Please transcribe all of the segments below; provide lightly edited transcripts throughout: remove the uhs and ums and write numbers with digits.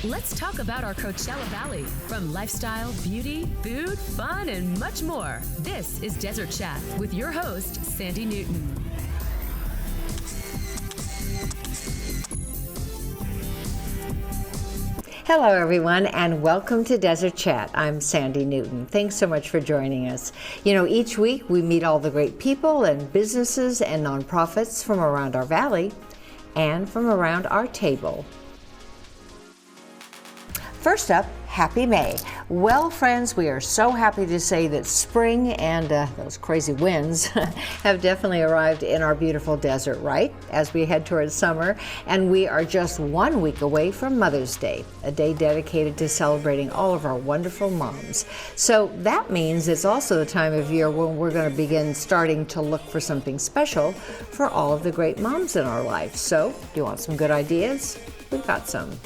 Let's talk about our Coachella Valley. From lifestyle, beauty, food, fun, and much more. This is Desert Chat with your host, Sandy Newton. Hello, everyone, and welcome to Desert Chat. I'm Sandy Newton. Thanks so much for joining us. You know, each week we meet all the great people and businesses and nonprofits from around our valley and from around our table. First up, happy May. Well, friends, we are so happy to say that spring and those crazy winds have definitely arrived in our beautiful desert, right? As we head towards summer, and we are just 1 week away from Mother's Day, a day dedicated to celebrating all of our wonderful moms. So that means it's also the time of year when we're going to begin starting to look for something special for all of the great moms in our life. So, do you want some good ideas? We've got some.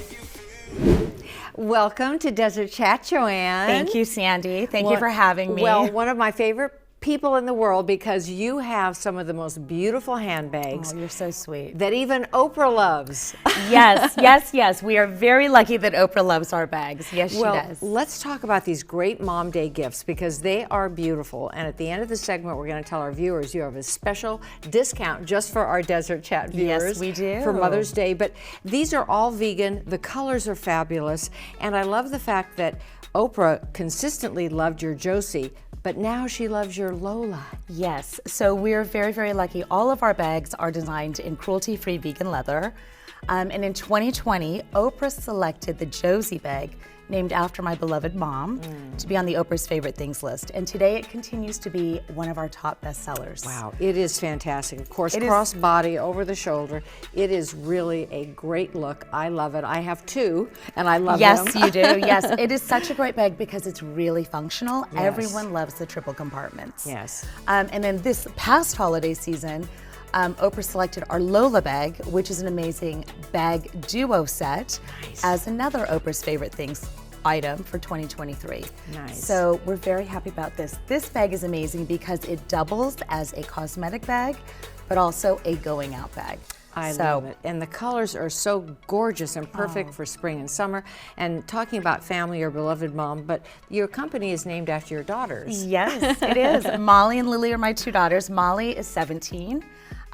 Welcome to Desert Chat, Joanne. Thank you, Sandy. Thank you for having me. Well, one of my favorite people in the world, because you have some of the most beautiful handbags. Oh, you're so sweet. That even Oprah loves. Yes, yes, yes. We are very lucky that Oprah loves our bags. Yes, she does. Let's talk about these great Mom Day gifts because they are beautiful. And at the end of the segment, we're going to tell our viewers you have a special discount just for our Desert Chat viewers. Yes, we do. For Mother's Day. But these are all vegan. The colors are fabulous. And I love the fact that Oprah consistently loved your Josie, but now she loves your Lola. Yes, so we're very, very lucky. All of our bags are designed in cruelty-free vegan leather. And in 2020, Oprah selected the Josie bag, named after my beloved mom, to be on the Oprah's Favorite Things list. And today it continues to be one of our top bestsellers. Wow, it is fantastic. Of course, crossbody over the shoulder. It is really a great look. I love it. I have two, and I love them. Yes, you do. Yes, it is such a great bag because it's really functional. Yes. Everyone loves the triple compartments. Yes. And then this past holiday season, Oprah selected our Lola bag, which is an amazing bag duo set, as another Oprah's Favorite Things item for 2023. Nice. So we're very happy about this. This bag is amazing because it doubles as a cosmetic bag, but also a going out bag. I love it. And the colors are so gorgeous and perfect for spring and summer. And talking about family or beloved mom, but your company is named after your daughters. Yes, it is. Mali and Lili are my two daughters. Mali is 17.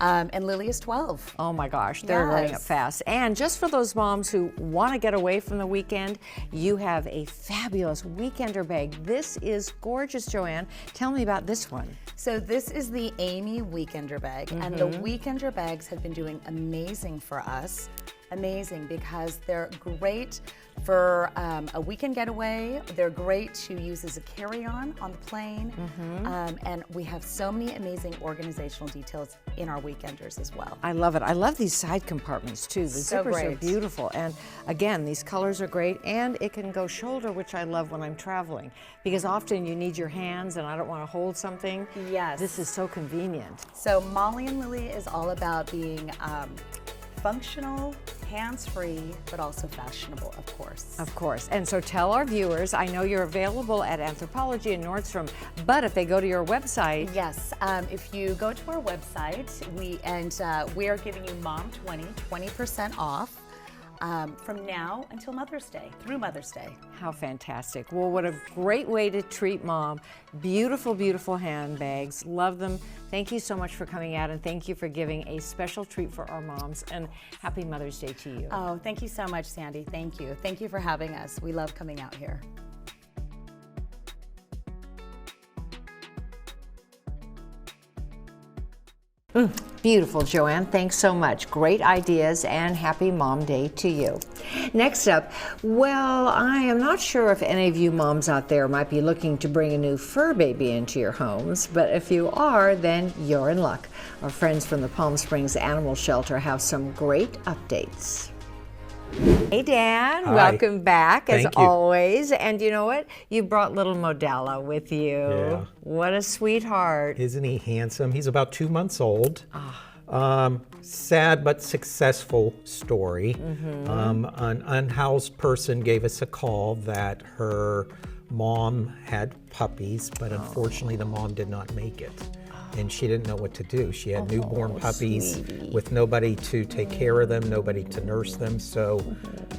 And Lily is 12. Oh my gosh, they're growing up fast. And just for those moms who want to get away from the weekend, you have a fabulous weekender bag. This is gorgeous, Joanne. Tell me about this one. So this is the Amy Weekender bag, and the Weekender bags have been doing amazing for us. Amazing because they're great for a weekend getaway. They're great to use as a carry-on on the plane. And we have so many amazing organizational details in our weekenders as well. I love it. I love these side compartments too. The zippers are beautiful. And again, these colors are great, and it can go shoulder, which I love when I'm traveling because often you need your hands and I don't want to hold something. Yes. This is so convenient. So Mali and Lili is all about being functional, hands-free, but also fashionable, of course. Of course. And so tell our viewers, I know you're available at Anthropologie and Nordstrom, but if they go to your website. Yes, if you go to our website, we are giving you Mom 20% off. From now until Mother's Day, through Mother's Day. How fantastic. Well, what a great way to treat mom. Beautiful, beautiful handbags. Love them. Thank you so much for coming out, and thank you for giving a special treat for our moms, and happy Mother's Day to you. Oh, thank you so much, Sandy. Thank you. Thank you for having us. We love coming out here. Beautiful, Joanne. Thanks so much. Great ideas, and happy Mom Day to you. Next up, well, I am not sure if any of you moms out there might be looking to bring a new fur baby into your homes, but if you are, then you're in luck. Our friends from the Palm Springs Animal Shelter have some great updates. Hey Dan, welcome back as always. And you know what? You brought little Modella with you. Yeah. What a sweetheart. Isn't he handsome? He's about 2 months old. Sad but successful story. An unhoused person gave us a call that her mom had puppies, but unfortunately the mom did not make it. and she didn't know what to do. She had newborn puppies with nobody to take care of them, nobody to nurse them. So,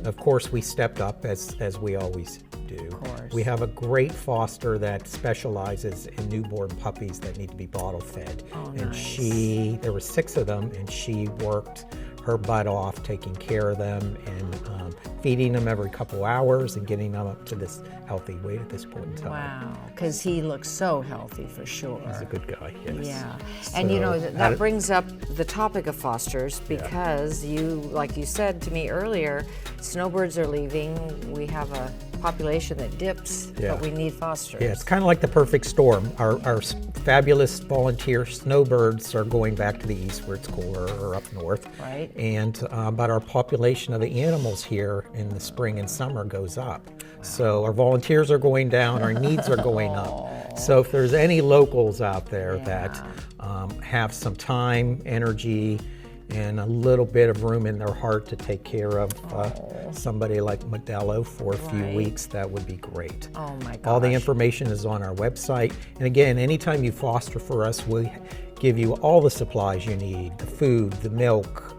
of course, we stepped up as we always do. We have a great foster that specializes in newborn puppies that need to be bottle fed. And there were 6 of them, and she worked her butt off taking care of them and feeding them every couple hours and getting them up to this healthy weight at this point in time. Wow, because he looks so healthy for sure. He's a good guy, yes. Yeah, and you know, that brings up the topic of fosters because like you said to me earlier, snowbirds are leaving. We have a population that dips, but we need fosters. Yeah, it's kind of like the perfect storm. Our fabulous volunteer snowbirds are going back to the east where it's cooler or up north. Right. And but our population of the animals here in the spring and summer goes up. So our volunteers are going down, our needs are going up. So if there's any locals out there that have some time, energy, and a little bit of room in their heart to take care of somebody like Modelo for a few weeks, that would be great. Oh my gosh. All the information is on our website. And again, anytime you foster for us, we give you all the supplies you need, the food, the milk,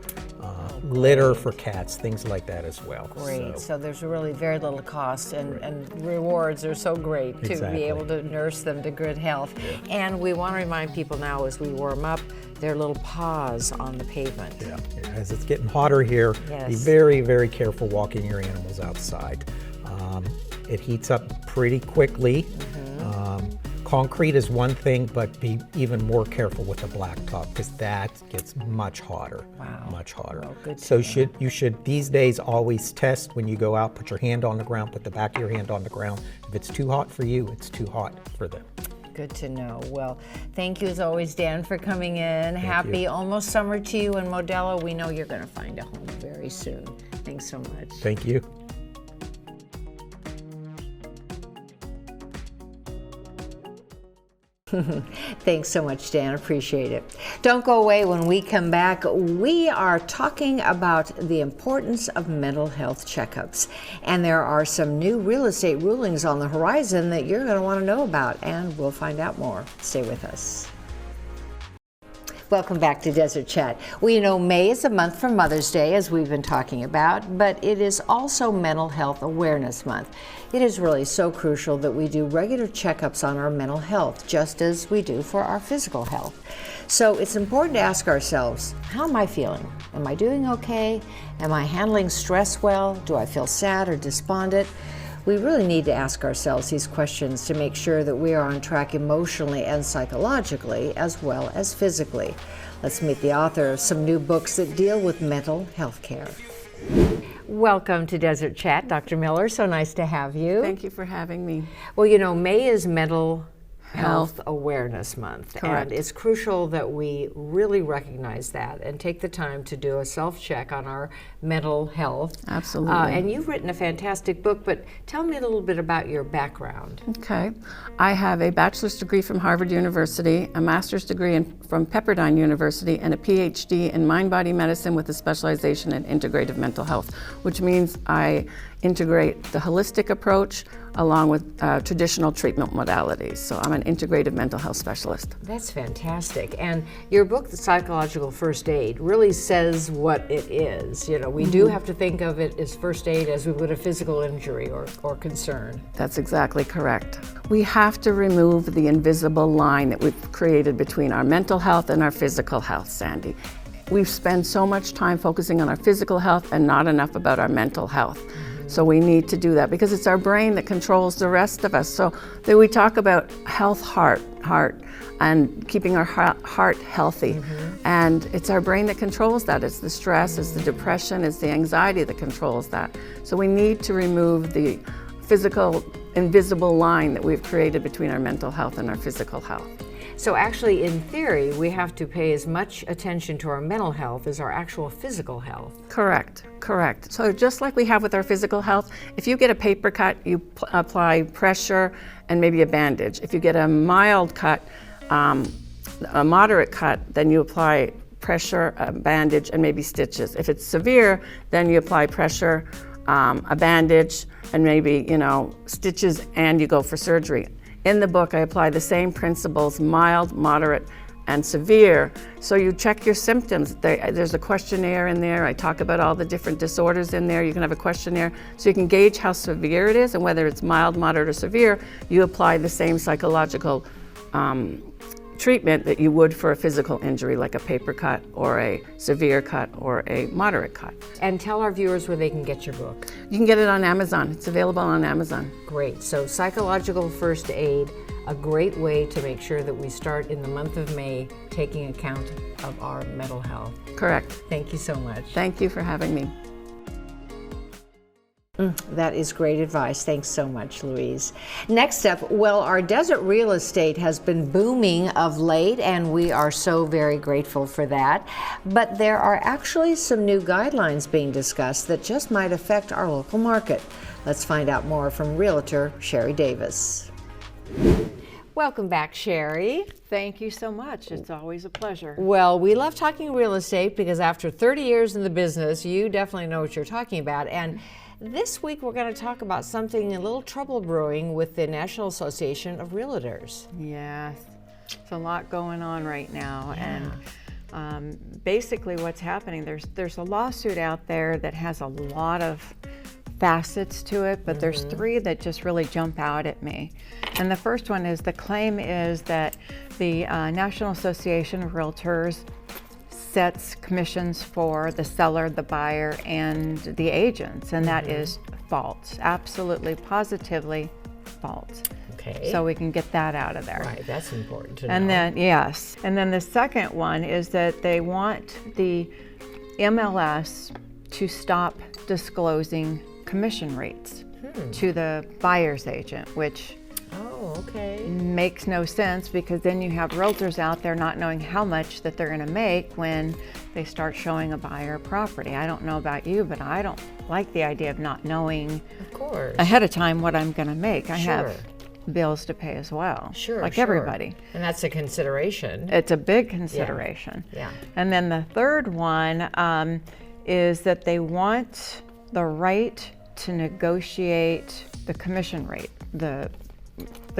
litter for cats, things like that as well. Great, so there's really very little cost and rewards are so great to be able to nurse them to good health. And we want to remind people now as we warm up, their little paws on the pavement. Yeah, as it's getting hotter here, be very, very careful walking your animals outside. It heats up pretty quickly. Concrete is one thing, but be even more careful with the blacktop because that gets much hotter. Wow. Much hotter. Well, good so you should these days always test when you go out, put your hand on the ground, put the back of your hand on the ground. If it's too hot for you, it's too hot for them. Good to know. Well, thank you as always, Dan, for coming in. Happy almost summer to you and Modelo. We know you're going to find a home very soon. Thanks so much. Thank you. Thanks so much, Dan. Appreciate it. Don't go away. When we come back, we are talking about the importance of mental health checkups. And there are some new real estate rulings on the horizon that you're going to want to know about, and we'll find out more. Stay with us. Welcome back to Desert Chat. Well, you know, May is a month for Mother's Day, as we've been talking about, but it is also Mental Health Awareness Month. It is really so crucial that we do regular checkups on our mental health, just as we do for our physical health. So it's important to ask ourselves, how am I feeling? Am I doing okay? Am I handling stress well? Do I feel sad or despondent? We really need to ask ourselves these questions to make sure that we are on track emotionally and psychologically as well as physically. Let's meet the author of some new books that deal with mental health care. Welcome to Desert Chat, Dr. Miller. So nice to have you. Thank you for having me. Well, you know, May is Mental Health Awareness Month. Correct. And it's crucial that we really recognize that and take the time to do a self-check on our mental health. Absolutely. And you've written a fantastic book, but tell me a little bit about your background. Okay. I have a bachelor's degree from Harvard University, a master's degree from Pepperdine University, and a PhD in mind-body medicine with a specialization in integrative mental health, which means I integrate the holistic approach along with traditional treatment modalities. So I'm an integrative mental health specialist. That's fantastic. And your book, The Psychological First Aid, really says what it is. You know, we do have to think of it as first aid as we would a physical injury or concern. That's exactly correct. We have to remove the invisible line that we've created between our mental health and our physical health, Sandy. We spend so much time focusing on our physical health and not enough about our mental health. So we need to do that because it's our brain that controls the rest of us. So that we talk about health, heart, and keeping our heart healthy. And it's our brain that controls that. It's the stress, it's the depression, it's the anxiety that controls that. So we need to remove the physical, invisible line that we've created between our mental health and our physical health. So actually, in theory, we have to pay as much attention to our mental health as our actual physical health. Correct. So just like we have with our physical health, if you get a paper cut, you apply pressure and maybe a bandage. If you get a mild cut, a moderate cut, then you apply pressure, a bandage, and maybe stitches. If it's severe, then you apply pressure, a bandage, and maybe, stitches, and you go for surgery. In the book, I apply the same principles, mild, moderate, and severe. So you check your symptoms. There's a questionnaire in there. I talk about all the different disorders in there. You can have a questionnaire so you can gauge how severe it is, and whether it's mild, moderate, or severe, you apply the same psychological treatment that you would for a physical injury, like a paper cut or a severe cut or a moderate cut. And tell our viewers where they can get your book. You can get it on Amazon. It's available on Amazon. Great. So psychological first aid, a great way to make sure that we start in the month of May taking account of our mental health. Correct. Thank you so much. Thank you for having me. That is great advice. Thanks so much, Louise. Next up, well, our desert real estate has been booming of late, and we are so very grateful for that. But there are actually some new guidelines being discussed that just might affect our local market. Let's find out more from Realtor Sheri Davis. Welcome back, Sheri. Thank you so much. It's always a pleasure. Well, we love talking real estate because after 30 years in the business, you definitely know what you're talking about. And this week we're going to talk about something a little trouble brewing with the National Association of Realtors. Yes, it's a lot going on right now. Yeah. And basically what's happening, there's a lawsuit out there that has a lot of facets to it, but there's three that just really jump out at me. And the first one is, the claim is that the National Association of Realtors sets commissions for the seller, the buyer, and the agents, and that is false. Absolutely, positively false. Okay. So we can get that out of there. Right, that's important to know. And then, yes, and then the second one is that they want the MLS to stop disclosing commission rates to the buyer's agent, which makes no sense, because then you have realtors out there not knowing how much that they're going to make when they start showing a buyer property. I don't know about you, but I don't like the idea of not knowing ahead of time what I'm going to make. I have bills to pay as well, like everybody. And that's a consideration. It's a big consideration. Yeah. And then the third one is that they want the right to negotiate the commission rate, the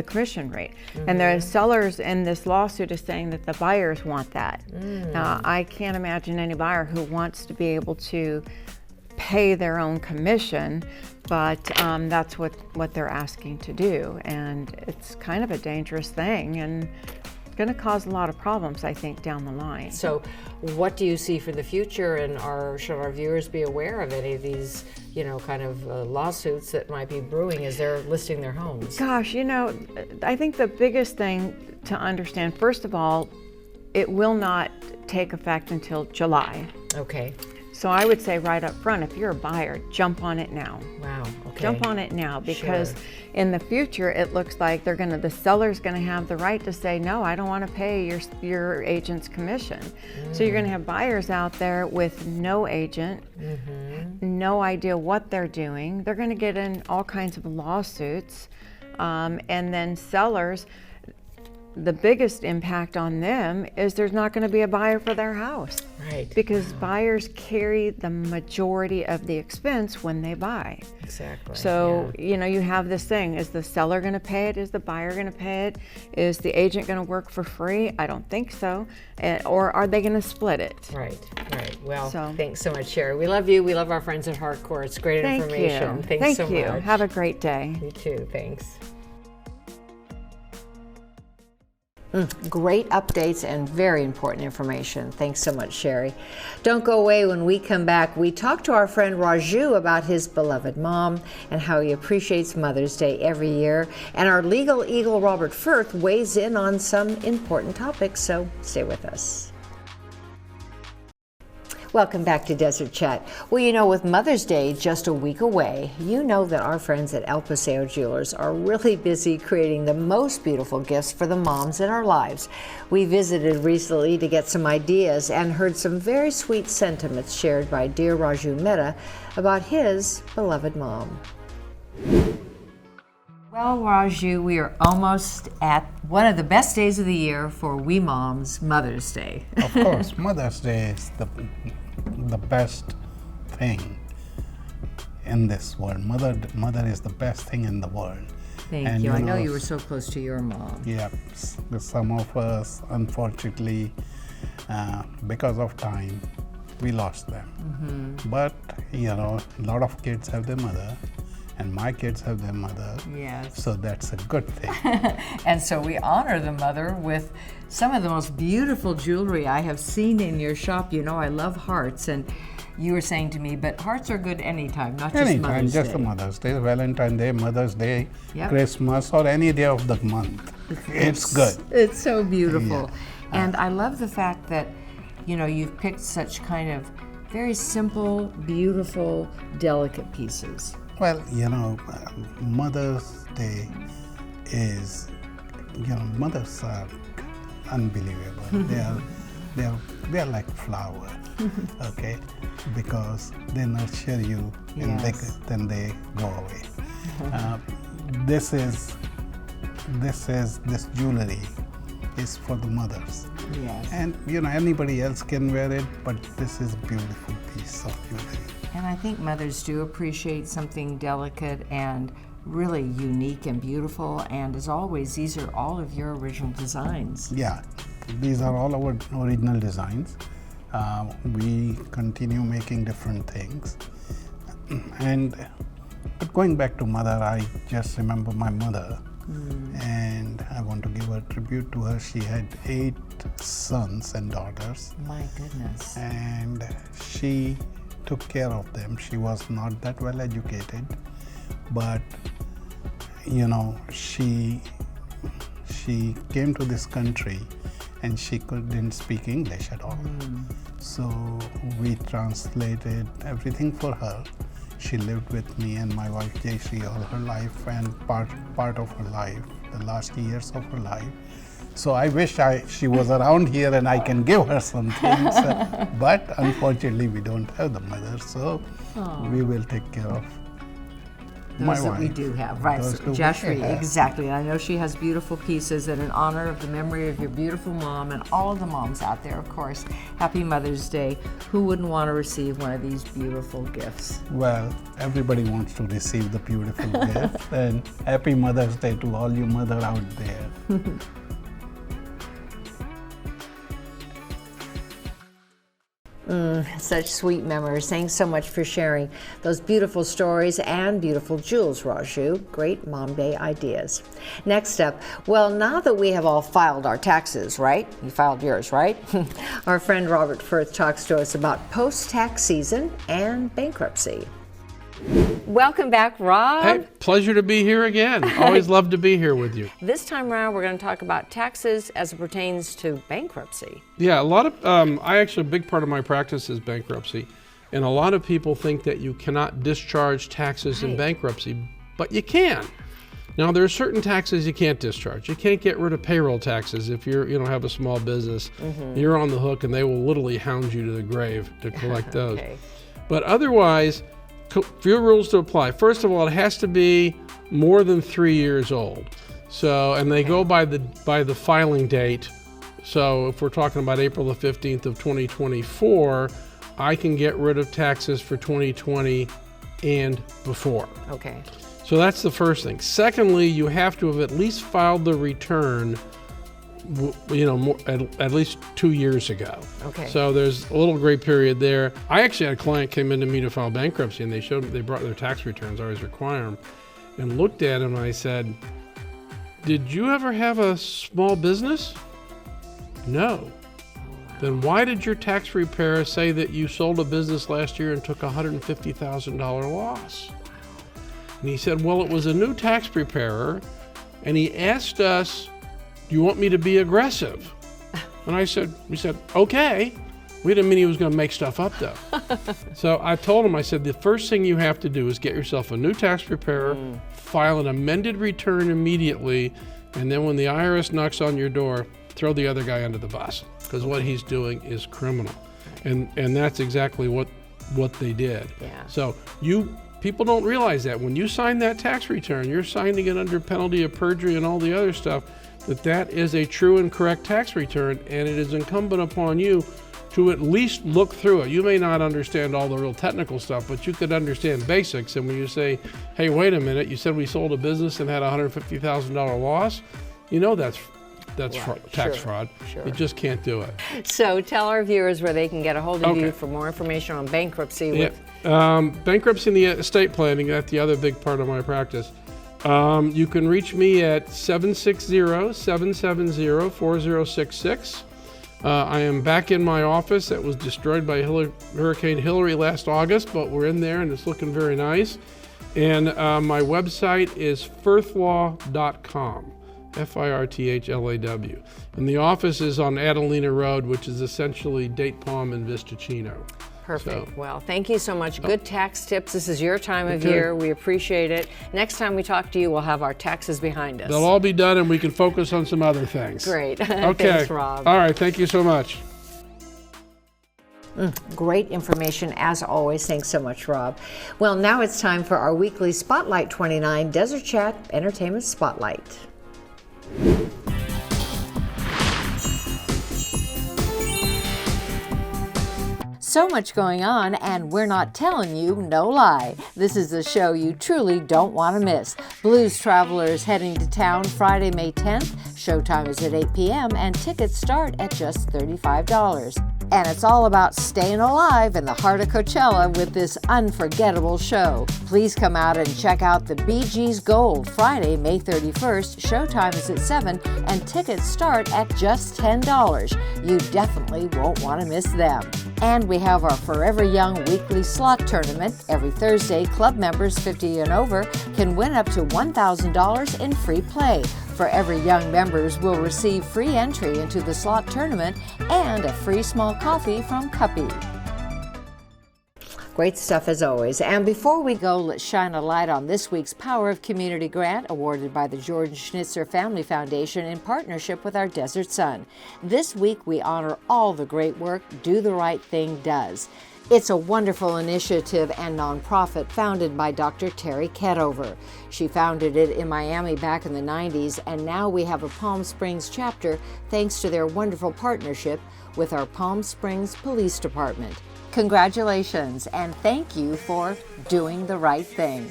commission rate. And the sellers in this lawsuit is saying that the buyers want that. Now, I can't imagine any buyer who wants to be able to pay their own commission, but that's what they're asking to do. And it's kind of a dangerous thing, and it's going to cause a lot of problems, I think, down the line. So what do you see for the future, and should our viewers be aware of any of these, kind of lawsuits that might be brewing as they're listing their homes? Gosh, I think the biggest thing to understand, first of all, it will not take effect until July. Okay. So I would say right up front, if you're a buyer, jump on it now. Wow, okay. Jump on it now, because in the future, it looks like the seller's gonna have the right to say, no, I don't wanna pay your agent's commission. So you're gonna have buyers out there with no agent, no idea what they're doing. They're gonna get in all kinds of lawsuits. And then sellers, the biggest impact on them is there's not going to be a buyer for their house. Right. Because buyers carry the majority of the expense when they buy. Exactly. So, you have this thing, is the seller going to pay it? Is the buyer going to pay it? Is the agent going to work for free? I don't think so. Or are they going to split it? Right. Well, thanks so much, Sheri. We love you. We love our friends at Hardcore. It's great information. Thanks so much. Have a great day. You too. Thanks. Great updates and very important information. Thanks so much, Sheri. Don't go away. When we come back, we talk to our friend Raju about his beloved mom and how he appreciates Mother's Day every year. And our legal eagle, Robert Firth, weighs in on some important topics, so stay with us. Welcome back to Desert Chat. Well, with Mother's Day just a week away, you know that our friends at Paso Jewelers are really busy creating the most beautiful gifts for the moms in our lives. We visited recently to get some ideas and heard some very sweet sentiments shared by dear Raju Mehta about his beloved mom. Well, Raju, we are almost at one of the best days of the year for we moms, Mother's Day. Of course, Mother's Day is the best thing in this world. Mother is the best thing in the world. Thank you. I know you were so close to your mom. Yeah, some of us, unfortunately, because of time, we lost them. But, a lot of kids have their mother, and my kids have their mother. Yes. So that's a good thing. And so we honor the mother with some of the most beautiful jewelry I have seen in your shop. I love hearts, and you were saying to me, but hearts are good anytime, not just Anytime, Mother's just Day. Mother's Day, Valentine's Day, Mother's Day, Yep. Christmas, or any day of the month. It's good. It's so beautiful. Yeah. And I love the fact that, you've picked such kind of very simple, beautiful, delicate pieces. Well, Mother's Day is, mothers are unbelievable. They are like flowers, okay? Because they nurture you, and then they go away. This jewelry is for the mothers. Yes. And anybody else can wear it, but this is a beautiful piece of jewelry. And I think mothers do appreciate something delicate and really unique and beautiful. And as always, these are all of your original designs. Yeah, these are all our original designs. We continue making different things. But going back to mother, I just remember my mother, and I want to give a tribute to her. She had 8 sons and daughters. My goodness. And she took care of them. She was not that well educated, but she came to this country and she didn't speak English at all. So we translated everything for her. She lived with me and my wife Jayshree all her life, and part of her life, the last years of her life. So I wish she was around here and I can give her some things, but unfortunately we don't have the mother, so we will take care of my those that wife. we do have, right? Those So two we Jayshree, have. exactly. And I know she has beautiful pieces, and in honor of the memory of your beautiful mom and all of the moms out there, of course, happy Mother's Day. Who wouldn't want to receive one of these beautiful gifts? Well, everybody wants to receive the beautiful gift, and happy Mother's Day to all you mother out there. Such sweet memories. Thanks so much for sharing those beautiful stories and beautiful jewels, Raju. Great Mom Day ideas. Next up, well, now that we have all filed our taxes, right? You filed yours, right? Our friend Robert Firth talks to us about post-tax season and bankruptcy. Welcome back, Rob. Hey, pleasure to be here again. Always love to be here with you. This time around, we're going to talk about taxes as it pertains to bankruptcy. Yeah, a lot of, a big part of my practice is bankruptcy. And a lot of people think that you cannot discharge taxes in bankruptcy, but you can. Now, there are certain taxes you can't discharge. You can't get rid of payroll taxes if have a small business. You're on the hook and they will literally hound you to the grave to collect those. But otherwise, few rules to apply. First of all, it has to be more than 3 years old. So, and they go by the filing date. So if we're talking about April the 15th of 2024, I can get rid of taxes for 2020 and before. Okay. So that's the first thing. Secondly, you have to have at least filed the return at least 2 years ago. Okay. So there's a little gray period there. I actually had a client came in to me to file bankruptcy, and they brought their tax returns. I always require them, and looked at them and I said, "Did you ever have a small business?" "No." "Then why did your tax preparer say that you sold a business last year and took a $150,000 loss?" And he said, "Well, it was a new tax preparer, and he asked us, do you want me to be aggressive?" And we said, okay. We didn't mean he was going to make stuff up though. So I told him, I said, the first thing you have to do is get yourself a new tax preparer, file an amended return immediately, and then when the IRS knocks on your door, throw the other guy under the bus, because what he's doing is criminal. And that's exactly what they did. Yeah. So you People don't realize that when you sign that tax return, you're signing it under penalty of perjury and all the other stuff, that is a true and correct tax return, and it is incumbent upon you to at least look through it. You may not understand all the real technical stuff, but you could understand basics. And when you say, hey, wait a minute, you said we sold a business and had a $150,000 loss, you know that's tax fraud. Sure. You just can't do it. So tell our viewers where they can get a hold of you for more information on bankruptcy. Bankruptcy and the estate planning, that's the other big part of my practice. You can reach me at 760-770-4066. I am back in my office that was destroyed by Hurricane Hillary last August, but we're in there and it's looking very nice. And my website is firthlaw.com. Firthlaw. And the office is on Adelina Road, which is essentially Date Palm and Vistachino. Perfect. So, well, thank you so much. Good tax tips. This is your time of year. We appreciate it. Next time we talk to you, we'll have our taxes behind us. They'll all be done and we can focus on some other things. Great. Okay. Thanks, Rob. All right. Thank you so much. Great information as always. Thanks so much, Rob. Well, now it's time for our weekly Spotlight 29 Desert Chat Entertainment Spotlight. So much going on, and we're not telling you no lie. This is a show you truly don't want to miss. Blues Travelers heading to town Friday, May 10th. Showtime is at 8 p.m. and tickets start at just $35. And it's all about staying alive in the heart of Coachella with this unforgettable show. Please come out and check out the Bee Gees Gold Friday, May 31st. Showtime is at 7 and tickets start at just $10. You definitely won't want to miss them. And we have our Forever Young weekly slot tournament. Every Thursday, club members 50 and over can win up to $1,000 in free play. Forever Young members will receive free entry into the slot tournament and a free small coffee from Cuppy. Great stuff as always. And before we go, let's shine a light on this week's Power of Community grant awarded by the Jordan Schnitzer Family Foundation in partnership with our Desert Sun. This week we honor all the great work Do the Right Thing does. It's a wonderful initiative and nonprofit founded by Dr. Terry Ketover. She founded it in Miami back in the 90s, and now we have a Palm Springs chapter thanks to their wonderful partnership with our Palm Springs Police Department. Congratulations, and thank you for doing the right thing.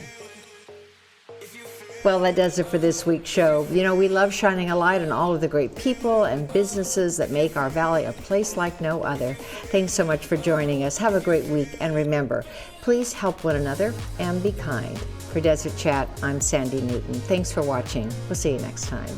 Well, that does it for this week's show. You know, we love shining a light on all of the great people and businesses that make our valley a place like no other. Thanks so much for joining us. Have a great week, and remember, please help one another and be kind. For Desert Chat, I'm Sandy Newton. Thanks for watching. We'll see you next time.